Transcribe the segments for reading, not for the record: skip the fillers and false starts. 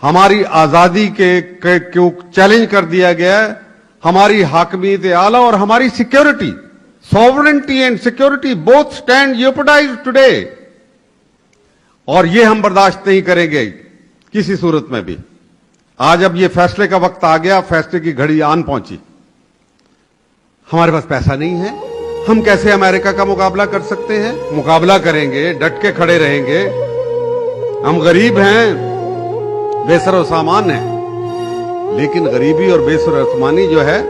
हमारी आजादी को चैलेंज कर दिया गया है, हमारी हाकमियत आला और हमारी security, sovereignty and security both stand jeopardized today, और ये हम बर्दाश्त नहीं करेंगे किसी सूरत में भी। आज अब ये फैसले का वक्त आ गया, फैसले की घड़ी आन पहुंची। हमारे पास पैसा नहीं है, हम कैसे अमेरिका का मुकाबला कर सकते हैं? मुकाबला करेंगे, डट के खड़े रहेंगे। हम गरीब हैं, बेसर सामान है, लेकिन गरीबी और बेसर सामानी जो है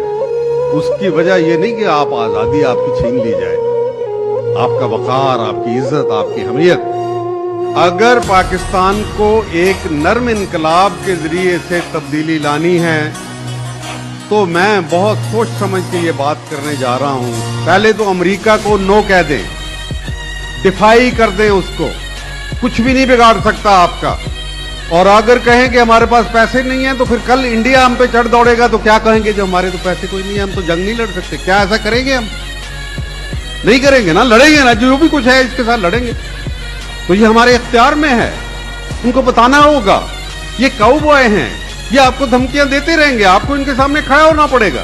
उसकी वजह यह नहीं कि आप आजादी आपकी छीन ली जाए, आपका वकार, आपकी इज्जत, आपकी हमीयत। अगर पाकिस्तान को एक नर्म इनकलाब के जरिए से तब्दीली लानी है तो मैं बहुत सोच समझ के ये बात करने जा रहा हूं। पहले तो अमेरिका को नो कह दें, डिफाई कर दें उसको, कुछ भी नहीं बिगाड़ सकता आपका। और अगर कहें कि हमारे पास पैसे नहीं है तो फिर कल इंडिया हम पे चढ़ दौड़ेगा तो क्या कहेंगे? जो हमारे तो पैसे कोई नहीं है, हम तो जंग नहीं लड़ सकते। क्या ऐसा करेंगे? हम नहीं करेंगे ना, लड़ेंगे ना, जो भी कुछ है इसके साथ लड़ेंगे। तो ये हमारे इख्तियार में है, उनको बताना होगा। ये काउबॉय हैं, ये आपको धमकियां देते रहेंगे, आपको इनके सामने खड़ा होना पड़ेगा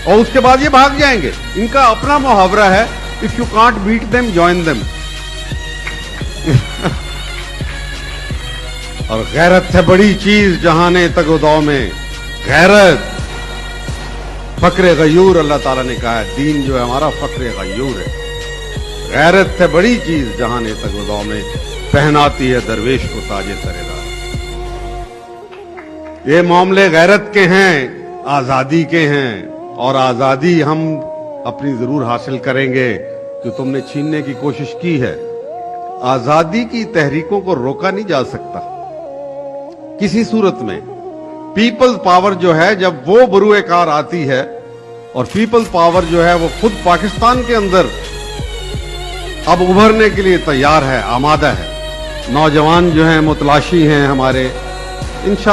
और उसके बाद ये भाग जाएंगे। इनका अपना मुहावरा है, if you can't beat them join them. और गैरत है बड़ी चीज जहाने तगोदाव में, गैरत फक्र गयूर, अल्लाह ताला ने कहा है दीन जो है हमारा फक्र गयूर है। गैरत है बड़ी चीज जहाने तगोदाव में, पहनाती है दरवेश को ताजे सरेदार। ये मामले गैरत के हैं, आजादी के हैं, और आजादी हम अपनी जरूर हासिल करेंगे जो तुमने छीनने की कोशिश की है। आजादी की तहरीकों को रोका नहीं जा सकता किसी सूरत में। पीपल्स पावर जो है, जब वो बरूए कार आती है, और पीपल्स पावर जो है वो खुद पाकिस्तान के अंदर अब उभरने के लिए तैयार है, आमादा है। नौजवान जो हैं मुतलाशी हैं हमारे, इंशाअल्लाह